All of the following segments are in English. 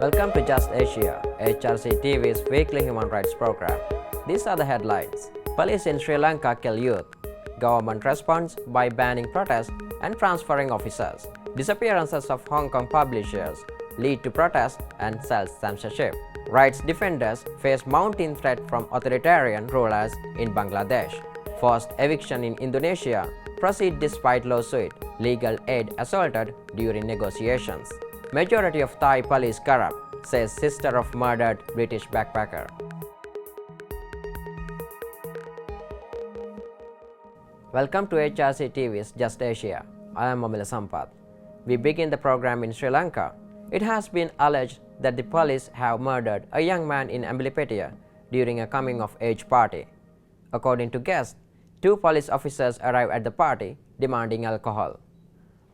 Welcome to Just Asia, AHRC TV's weekly human rights program. These are the headlines. Police in Sri Lanka kill youth. Government responds by banning protests and transferring officers. Disappearances of Hong Kong publishers lead to protests and self-censorship. Rights defenders face mounting threat from authoritarian rulers in Bangladesh. Forced eviction in Indonesia proceed despite lawsuit. Legal aid assaulted during negotiations. Majority of Thai police corrupt, says sister of murdered British backpacker. Welcome to AHRC TV's Just Asia. I am Amila Sampath. We begin the program in Sri Lanka. It has been alleged that the police have murdered a young man in Embilipitiya during a coming-of-age party. According to guests, 2 police officers arrived at the party demanding alcohol.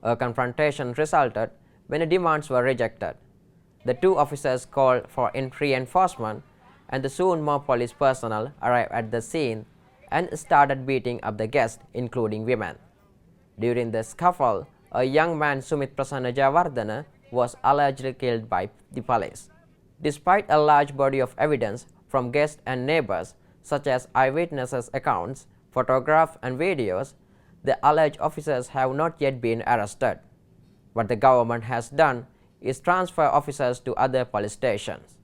A confrontation resulted when the demands were rejected. The 2 officers called for reinforcement, and soon more police personnel arrived at the scene and started beating up the guests, including women. During the scuffle, a young man, Sumit Prasanna Jayawardena, was allegedly killed by the police. Despite a large body of evidence from guests and neighbors, such as eyewitnesses' accounts, photographs and videos, the alleged officers have not yet been arrested. What the government has done is transfer officers to other police stations.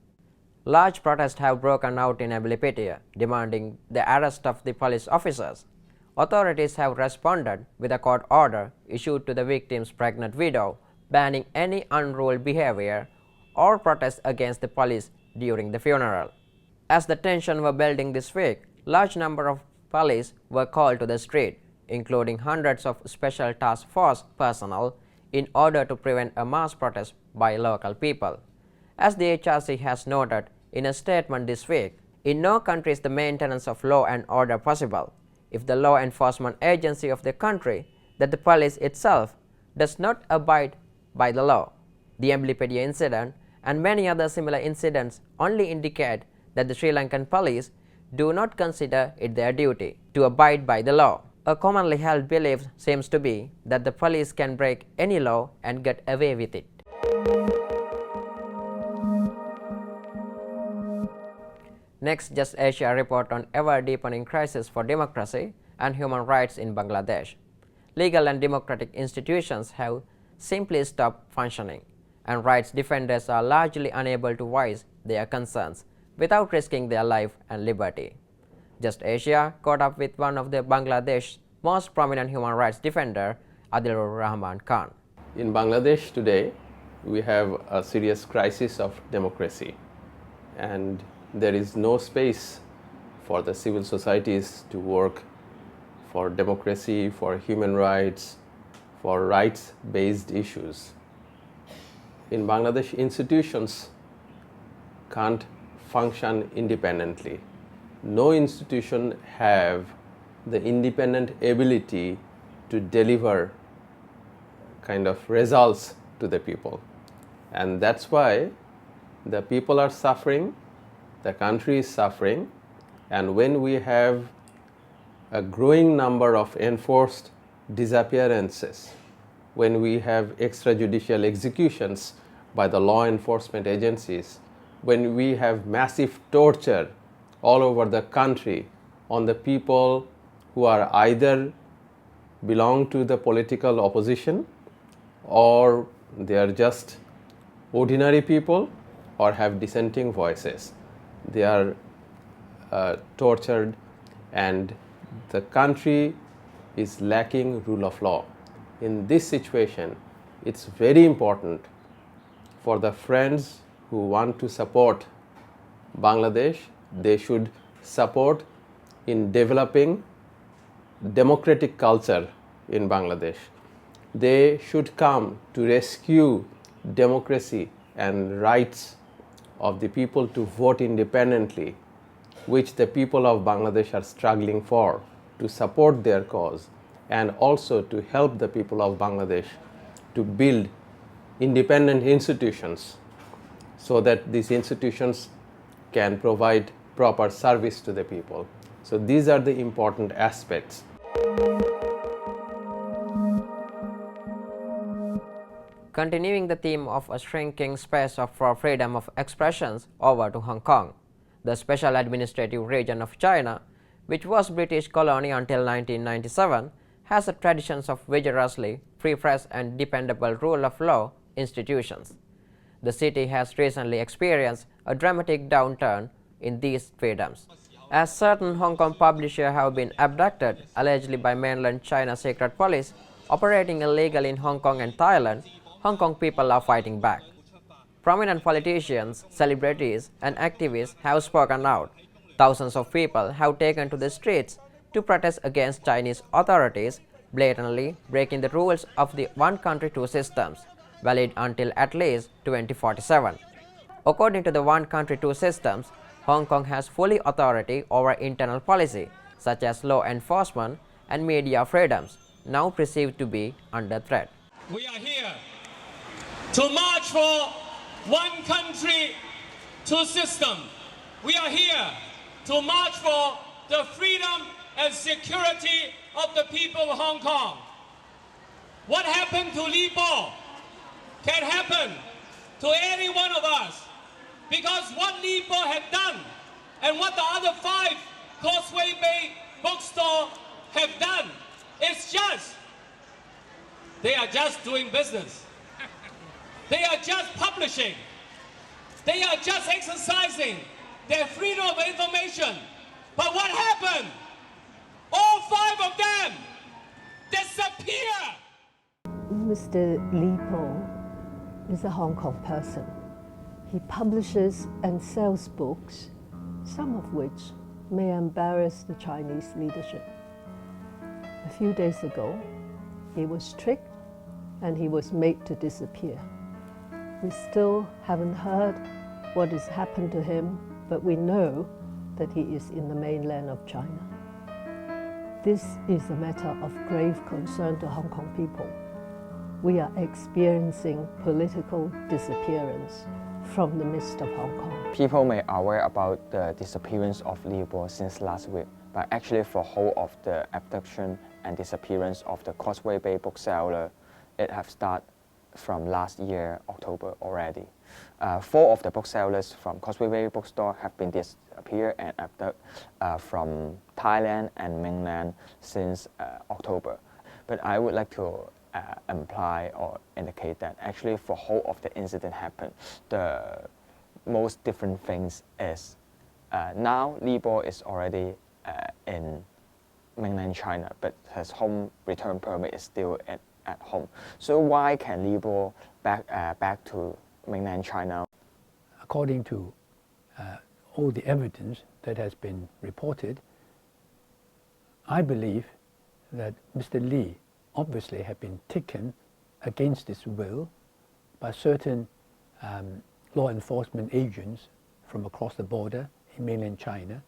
Large protests have broken out in Embilipitiya, demanding the arrest of the police officers. Authorities have responded with a court order issued to the victim's pregnant widow, banning any unruly behavior or protest against the police during the funeral. As the tension were building this week, large number of police were called to the street, including hundreds of special task force personnel, in order to prevent a mass protest by local people. As the HRC has noted in a statement this week, in no country is the maintenance of law and order possible if the law enforcement agency of the country, that the police itself, does not abide by the law. The Embilipitiya incident and many other similar incidents only indicate that the Sri Lankan police do not consider it their duty to abide by the law. A commonly held belief seems to be that the police can break any law and get away with it. Next, Just Asia report on ever-deepening crisis for democracy and human rights in Bangladesh. Legal and democratic institutions have simply stopped functioning, and rights defenders are largely unable to voice their concerns without risking their life and liberty. Just Asia caught up with one of the Bangladesh's most prominent human rights defender, Adilur Rahman Khan. In Bangladesh today, we have a serious crisis of democracy, and there is no space for the civil societies to work for democracy, for human rights, for rights-based issues. In Bangladesh, institutions can't function independently. No institution have the independent ability to deliver kind of results to the people. And that's why the people are suffering, the country is suffering, and when we have a growing number of enforced disappearances, when we have extrajudicial executions by the law enforcement agencies, when we have massive torture all over the country on the people who are either belong to the political opposition, or they are just ordinary people, or have dissenting voices. They are tortured, and the country is lacking rule of law. In this situation, it's very important for the friends who want to support Bangladesh. They should support in developing democratic culture in Bangladesh. They should come to rescue democracy and rights of the people to vote independently, which the people of Bangladesh are struggling for, to support their cause, and also to help the people of Bangladesh to build independent institutions so that these institutions can provide proper service to the people. So these are the important aspects. Continuing the theme of a shrinking space for freedom of expressions over to Hong Kong, the special administrative region of China, which was British colony until 1997, has a traditions of vigorously free press and dependable rule of law institutions. The city has recently experienced a dramatic downturn in these freedoms, as certain Hong Kong publishers have been abducted, allegedly by mainland China secret police operating illegally in Hong Kong and Thailand. Hong Kong people are fighting back. Prominent politicians, celebrities, and activists have spoken out. Thousands of people have taken to the streets to protest against Chinese authorities blatantly breaking the rules of the one country, two systems, valid until at least 2047. According to the one country, two systems, Hong Kong has fully authority over internal policy, such as law enforcement and media freedoms, now perceived to be under threat. We are here to march for one country, two systems. We are here to march for the freedom and security of the people of Hong Kong. What happened to Li Bo can happen to any one of us, because what Li Bo had done and what the other 5 Causeway Bay bookstores have done is just, they are just doing business. They are just publishing. They are just exercising their freedom of information. But what happened? All 5 of them disappear. Mr. Li Po is a Hong Kong person. He publishes and sells books, some of which may embarrass the Chinese leadership. A few days ago, he was tricked and he was made to disappear. We still haven't heard what has happened to him, but we know that he is in the mainland of China. This is a matter of grave concern to Hong Kong people. We are experiencing political disappearance from the midst of Hong Kong. People may be aware about the disappearance of Li Bo since last week, but actually for whole of the abduction and disappearance of the Causeway Bay bookseller, it have started from last year, October already. 4 of the booksellers from Causeway Bay bookstore have been disappeared and abducted from Thailand and mainland since October. But I would like to imply or indicate that actually for whole of the incident happened, the most different things is now Li Bo is already in mainland China, but his home return permit is still at home. So why can Li Bo back to mainland China? According to all the evidence that has been reported, I believe that Mr. Li obviously had been taken against his will by certain law enforcement agents from across the border in mainland China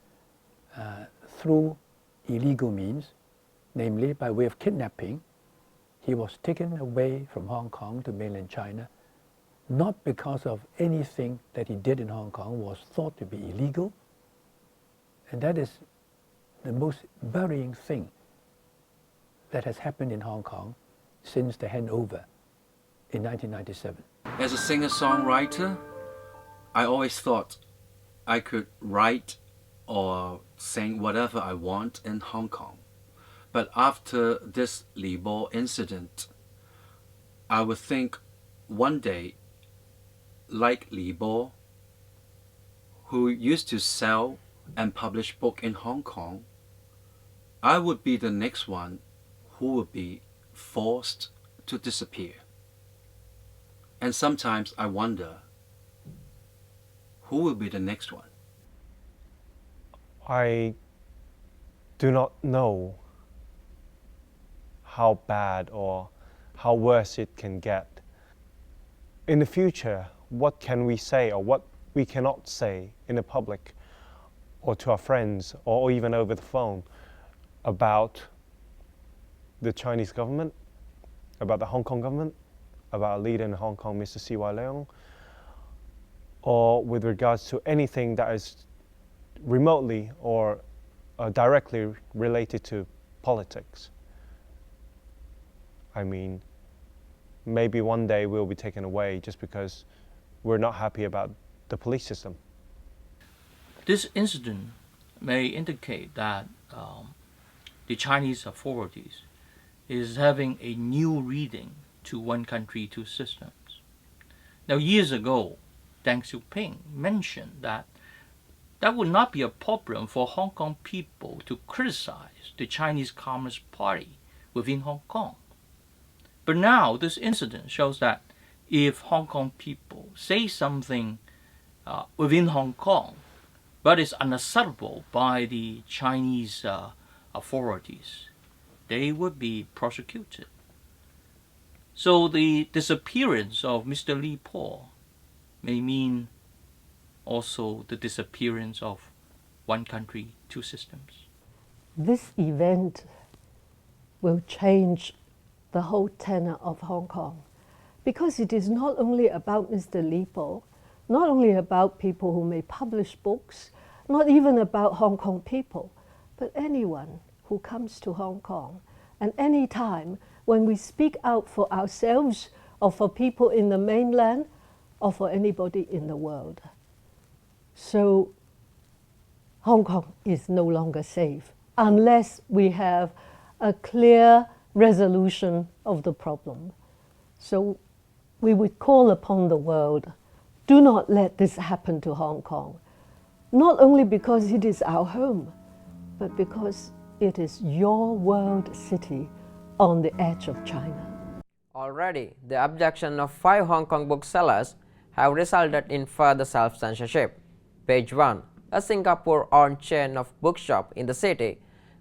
through illegal means, namely by way of kidnapping. He was taken away from Hong Kong to mainland China, not because of anything that he did in Hong Kong was thought to be illegal, and that is the most worrying thing that has happened in Hong Kong since the handover in 1997. As a singer-songwriter, I always thought I could write or sing whatever I want in Hong Kong. But after this Li Bo incident, I would think one day, like Li Bo, who used to sell and publish books in Hong Kong, I would be the next one who would be forced to disappear. And sometimes I wonder, who will be the next one? I do not know how bad or how worse it can get. In the future, what can we say or what we cannot say in the public or to our friends or even over the phone about the Chinese government, about the Hong Kong government, about our leader in Hong Kong, Mr. C.Y. Leung, or with regards to anything that is remotely or directly related to politics. I mean, maybe one day we'll be taken away just because we're not happy about the police system. This incident may indicate that the Chinese authorities is having a new reading to one country, two systems. Now, years ago, Deng Xiaoping mentioned that would not be a problem for Hong Kong people to criticize the Chinese Communist Party within Hong Kong. But now this incident shows that if Hong Kong people say something within Hong Kong, but is unacceptable by the Chinese authorities, they would be prosecuted. So the disappearance of Mr. Li Po may mean also the disappearance of one country, two systems. This event will change the whole tenor of Hong Kong, because it is not only about Mr. Li Po, not only about people who may publish books, not even about Hong Kong people, but anyone who comes to Hong Kong. And any time when we speak out for ourselves or for people in the mainland or for anybody in the world. So Hong Kong is no longer safe unless we have a clear resolution of the problem. So we would call upon the world, do not let this happen to Hong Kong, not only because it is our home, but because it is your world city on the edge of China. Already, the abduction of 5 Hong Kong booksellers have resulted in further self-censorship. Page 1, a Singapore-owned chain of bookshop in the city,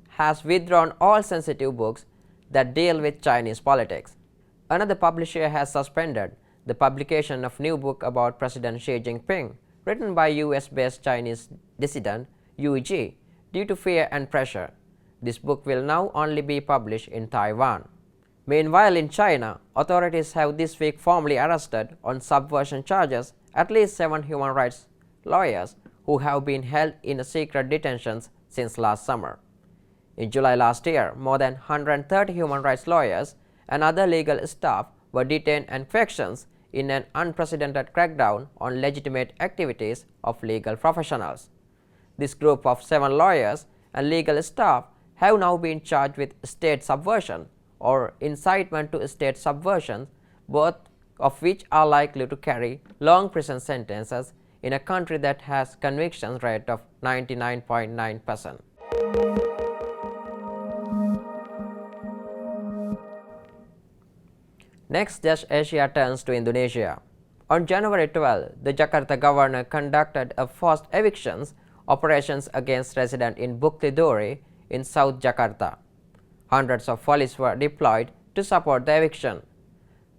has withdrawn all sensitive books that deal with Chinese politics. Another publisher has suspended the publication of new book about President Xi Jinping, written by US-based Chinese dissident Yu Ji, due to fear and pressure. This book will now only be published in Taiwan. Meanwhile, in China, authorities have this week formally arrested on subversion charges at least 7 human rights lawyers who have been held in secret detentions since last summer. In July last year, more than 130 human rights lawyers and other legal staff were detained and questioned in an unprecedented crackdown on legitimate activities of legal professionals. This group of 7 lawyers and legal staff have now been charged with state subversion or incitement to state subversion, both of which are likely to carry long prison sentences in a country that has conviction rate of 99.9%. Next, Just Asia turns to Indonesia. On January 12, the Jakarta governor conducted a forced evictions operations against residents in Bukit Duri in South Jakarta. Hundreds of police were deployed to support the eviction.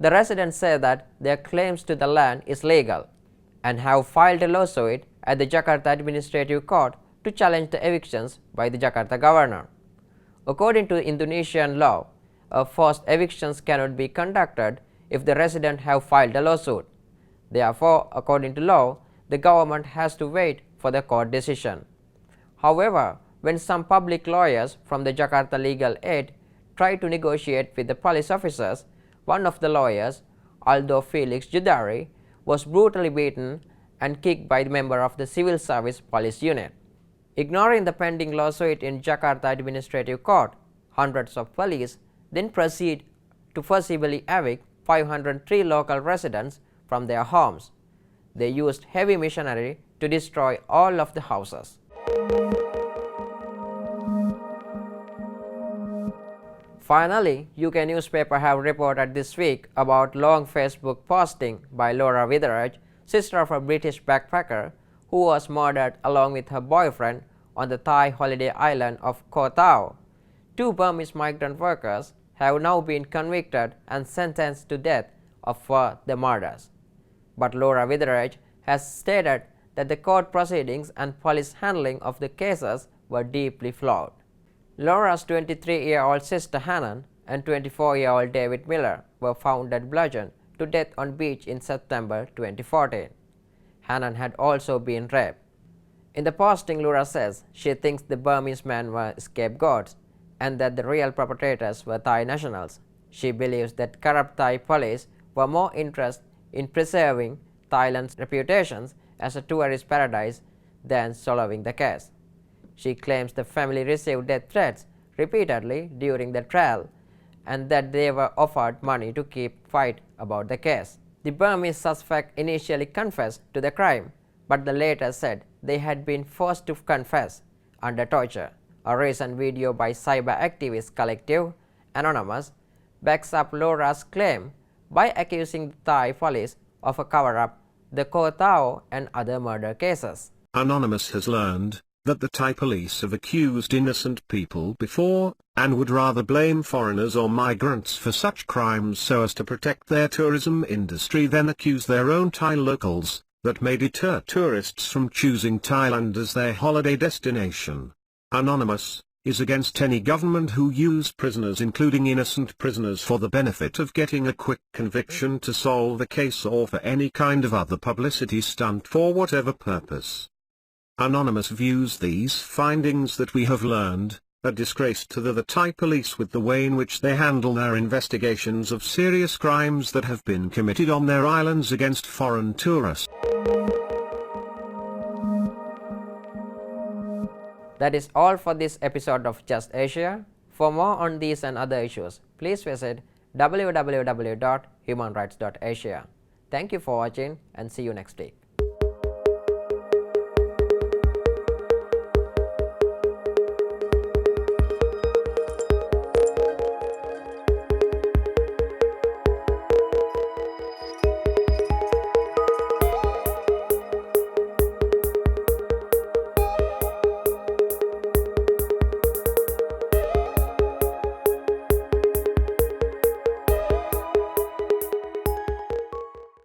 The residents say that their claims to the land is legal and have filed a lawsuit at the Jakarta Administrative Court to challenge the evictions by the Jakarta governor. According to Indonesian law, a forced evictions cannot be conducted if the residents have filed a lawsuit. Therefore, according to law, the government has to wait for the court decision. However, when some public lawyers from the Jakarta Legal Aid tried to negotiate with the police officers, one of the lawyers, Aldo Felix Judari, was brutally beaten and kicked by the member of the Civil Service Police Unit. Ignoring the pending lawsuit in Jakarta Administrative Court, hundreds of police then proceed to forcibly evict 503 local residents from their homes. They used heavy machinery to destroy all of the houses. Finally, UK newspapers have reported this week about long Facebook posting by Laura Witherage, sister of a British backpacker who was murdered along with her boyfriend on the Thai holiday island of Koh Tao. 2 Burmese migrant workers have now been convicted and sentenced to death for the murders. But Laura Witherage has stated that the court proceedings and police handling of the cases were deeply flawed. Laura's 23-year-old sister Hannan and 24-year-old David Miller were found dead bludgeoned to death on beach in September 2014. Hannan had also been raped. In the posting, Laura says she thinks the Burmese men were scapegoats and that the real perpetrators were Thai nationals. She believes that corrupt Thai police were more interested in preserving Thailand's reputation as a tourist paradise than solving the case. She claims the family received death threats repeatedly during the trial and that they were offered money to keep quiet about the case. The Burmese suspect initially confessed to the crime, but the later said they had been forced to confess under torture. A recent video by cyber activist collective Anonymous backs up Laura's claim by accusing the Thai police of a cover-up the Koh Tao and other murder cases. Anonymous has learned that the Thai police have accused innocent people before, and would rather blame foreigners or migrants for such crimes so as to protect their tourism industry than accuse their own Thai locals, that may deter tourists from choosing Thailand as their holiday destination. Anonymous is against any government who use prisoners, including innocent prisoners, for the benefit of getting a quick conviction to solve a case or for any kind of other publicity stunt for whatever purpose. Anonymous views these findings that we have learned a disgrace to the Thai police with the way in which they handle their investigations of serious crimes that have been committed on their islands against foreign tourists. That is all for this episode of Just Asia. For more on these and other issues, please visit www.humanrights.asia. Thank you for watching and see you next week.